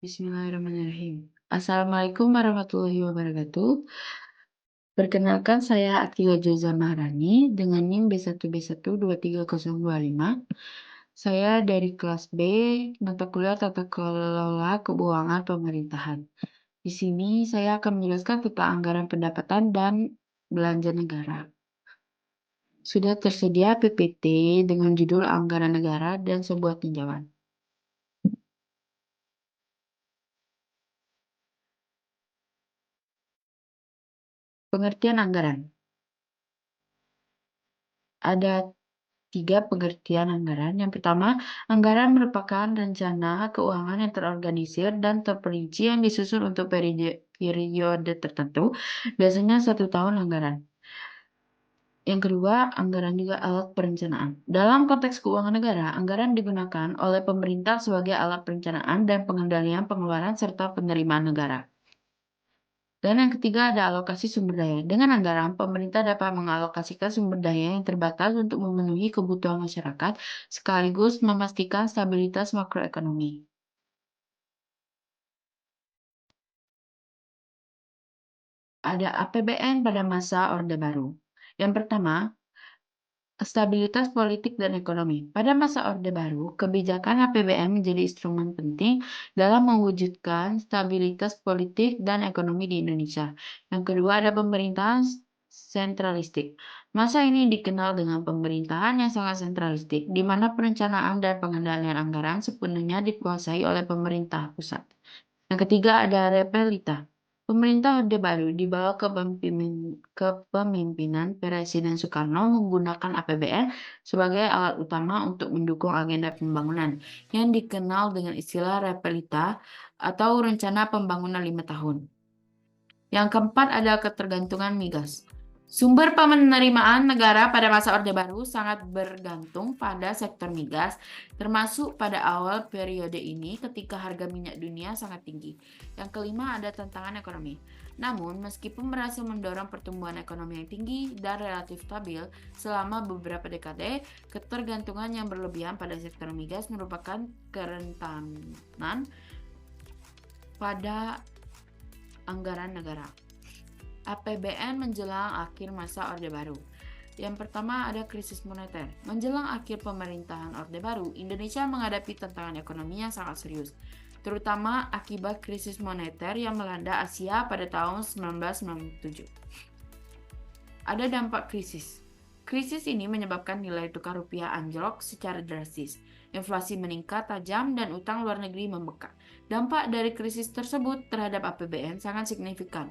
Bismillahirrahmanirrahim. Assalamualaikum warahmatullahi wabarakatuh. Perkenalkan saya Atila Joza Maharani dengan NIM B1B1230025. Saya dari kelas B, mata kuliah Tata Kelola Keuangan Pemerintahan. Di sini saya akan menjelaskan tentang anggaran pendapatan dan belanja negara. Sudah tersedia PPT dengan judul Anggaran Negara dan sebuah tinjauan. Pengertian anggaran. Ada 3 pengertian anggaran. Yang pertama, anggaran merupakan rencana keuangan yang terorganisir dan terperinci yang disusun untuk periode tertentu, biasanya 1 tahun anggaran. Yang kedua, anggaran juga alat perencanaan. Dalam konteks keuangan negara, anggaran digunakan oleh pemerintah sebagai alat perencanaan dan pengendalian pengeluaran serta penerimaan negara. Dan yang ketiga ada alokasi sumber daya. Dengan anggaran, pemerintah dapat mengalokasikan sumber daya yang terbatas untuk memenuhi kebutuhan masyarakat, sekaligus memastikan stabilitas makroekonomi. Ada APBN pada masa Orde Baru. Yang pertama, stabilitas politik dan ekonomi. Pada masa Orde Baru, kebijakan APBN menjadi instrumen penting dalam mewujudkan stabilitas politik dan ekonomi di Indonesia. Yang kedua ada pemerintahan sentralistik. Masa ini dikenal dengan pemerintahan yang sangat sentralistik, di mana perencanaan dan pengendalian anggaran sepenuhnya dikuasai oleh pemerintah pusat. Yang ketiga ada repelita. Pemerintah Orde Baru di bawah kepemimpinan Presiden Soekarno menggunakan APBN sebagai alat utama untuk mendukung agenda pembangunan yang dikenal dengan istilah repelita atau rencana pembangunan 5 tahun. Yang keempat ada ketergantungan migas. Sumber penerimaan negara pada masa Orde Baru sangat bergantung pada sektor migas, termasuk pada awal periode ini ketika harga minyak dunia sangat tinggi. Yang kelima ada tantangan ekonomi. Namun, meskipun berhasil mendorong pertumbuhan ekonomi yang tinggi dan relatif stabil selama beberapa dekade, ketergantungan yang berlebihan pada sektor migas merupakan kerentanan pada anggaran negara. APBN menjelang akhir masa Orde Baru. Yang pertama ada krisis moneter. Menjelang akhir pemerintahan Orde Baru, Indonesia menghadapi tantangan ekonomi yang sangat serius, terutama akibat krisis moneter yang melanda Asia pada tahun 1997. Ada dampak krisis. Krisis ini menyebabkan nilai tukar rupiah anjlok secara drastis, inflasi meningkat tajam, dan utang luar negeri membengkak. Dampak dari krisis tersebut terhadap APBN sangat signifikan.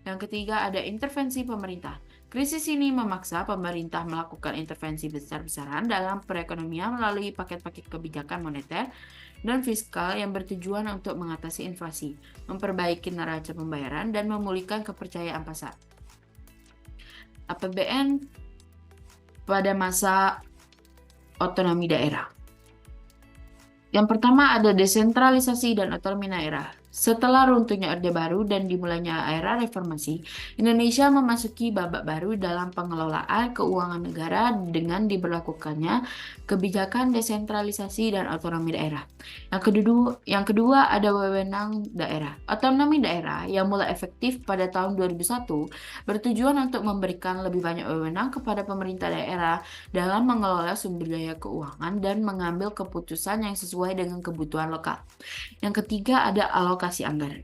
Yang ketiga ada intervensi pemerintah. Krisis ini memaksa pemerintah melakukan intervensi besar-besaran dalam perekonomian melalui paket-paket kebijakan moneter dan fiskal yang bertujuan untuk mengatasi inflasi, memperbaiki neraca pembayaran, dan memulihkan kepercayaan pasar. APBN pada masa otonomi daerah. Yang pertama ada desentralisasi dan otonomi daerah. Setelah runtuhnya Orde Baru dan dimulainya era reformasi, Indonesia memasuki babak baru dalam pengelolaan keuangan negara dengan diberlakukannya kebijakan desentralisasi dan otonomi daerah. Yang kedua ada wewenang daerah. Otonomi daerah yang mulai efektif pada tahun 2001 bertujuan untuk memberikan lebih banyak wewenang kepada pemerintah daerah dalam mengelola sumber daya keuangan dan mengambil keputusan yang sesuai dengan kebutuhan lokal. Yang ketiga ada alokasi anggaran.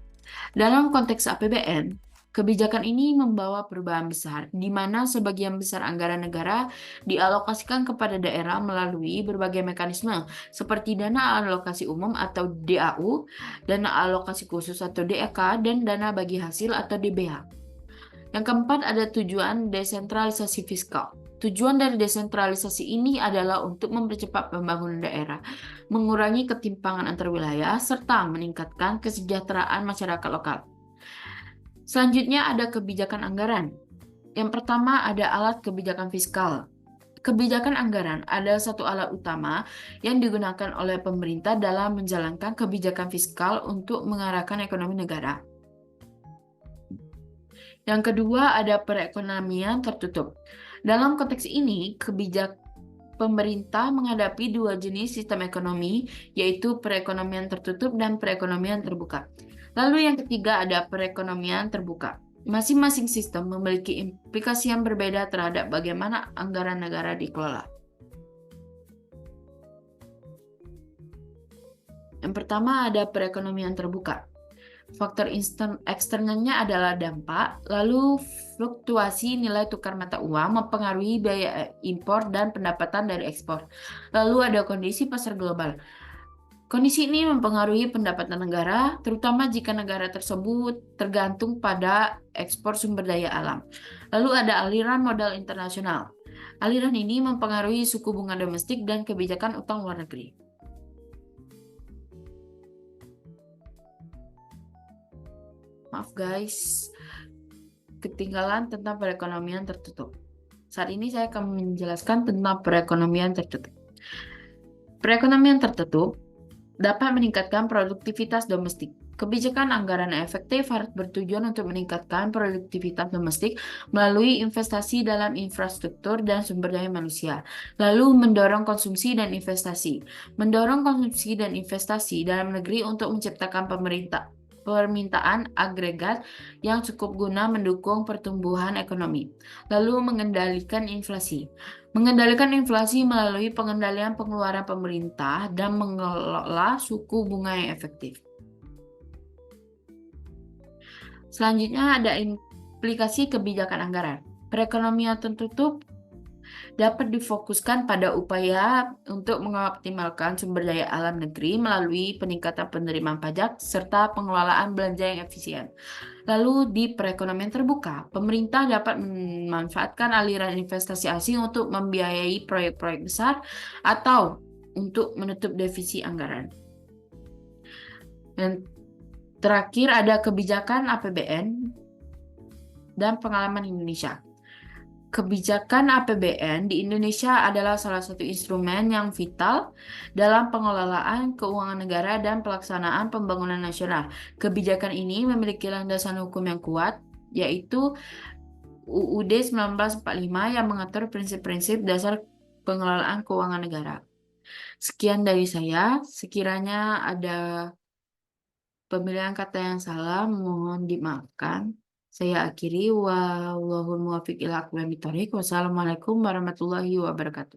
Dalam konteks APBN, kebijakan ini membawa perubahan besar, di mana sebagian besar anggaran negara dialokasikan kepada daerah melalui berbagai mekanisme, seperti dana alokasi umum atau DAU, dana alokasi khusus atau DAK, dan dana bagi hasil atau DBH. Yang keempat ada tujuan desentralisasi fiskal. Tujuan dari desentralisasi ini adalah untuk mempercepat pembangunan daerah, mengurangi ketimpangan antar wilayah, serta meningkatkan kesejahteraan masyarakat lokal. Selanjutnya ada kebijakan anggaran. Yang pertama ada alat kebijakan fiskal. Kebijakan anggaran adalah satu alat utama yang digunakan oleh pemerintah dalam menjalankan kebijakan fiskal untuk mengarahkan ekonomi negara. Yang kedua ada perekonomian tertutup. Dalam konteks ini, pemerintah menghadapi dua jenis sistem ekonomi, yaitu perekonomian tertutup dan perekonomian terbuka. Lalu yang ketiga ada perekonomian terbuka. Masing-masing sistem memiliki implikasi yang berbeda terhadap bagaimana anggaran negara dikelola. Yang pertama ada perekonomian terbuka. Faktor eksternalnya adalah dampak, lalu fluktuasi nilai tukar mata uang mempengaruhi biaya impor dan pendapatan dari ekspor. Lalu ada kondisi pasar global. Kondisi ini mempengaruhi pendapatan negara, terutama jika negara tersebut tergantung pada ekspor sumber daya alam. Lalu ada aliran modal internasional. Aliran ini mempengaruhi suku bunga domestik dan kebijakan utang luar negeri. Maaf guys, ketinggalan tentang perekonomian tertutup. Saat ini saya akan menjelaskan tentang perekonomian tertutup. Perekonomian tertutup dapat meningkatkan produktivitas domestik. Kebijakan anggaran yang efektif harus bertujuan untuk meningkatkan produktivitas domestik melalui investasi dalam infrastruktur dan sumber daya manusia. Lalu mendorong konsumsi dan investasi. Mendorong konsumsi dan investasi dalam negeri untuk menciptakan permintaan agregat yang cukup guna mendukung pertumbuhan ekonomi. Lalu mengendalikan inflasi. Mengendalikan inflasi melalui pengendalian pengeluaran pemerintah dan mengelola suku bunga yang efektif. Selanjutnya ada implikasi kebijakan anggaran. Perekonomian tertutup dapat difokuskan pada upaya untuk mengoptimalkan sumber daya alam negeri melalui peningkatan penerimaan pajak serta pengelolaan belanja yang efisien. Lalu di perekonomian terbuka, pemerintah dapat memanfaatkan aliran investasi asing untuk membiayai proyek-proyek besar atau untuk menutup defisit anggaran. Dan terakhir ada kebijakan APBN dan pengalaman Indonesia. Kebijakan APBN di Indonesia adalah salah satu instrumen yang vital dalam pengelolaan keuangan negara dan pelaksanaan pembangunan nasional. Kebijakan ini memiliki landasan hukum yang kuat, yaitu UUD 1945 yang mengatur prinsip-prinsip dasar pengelolaan keuangan negara. Sekian dari saya, sekiranya ada pemilihan kata yang salah, mohon dimaafkan. Saya akhiri. Wallahul muwaffiq ila aqwamit thoriq. Wassalamualaikum warahmatullahi wabarakatuh.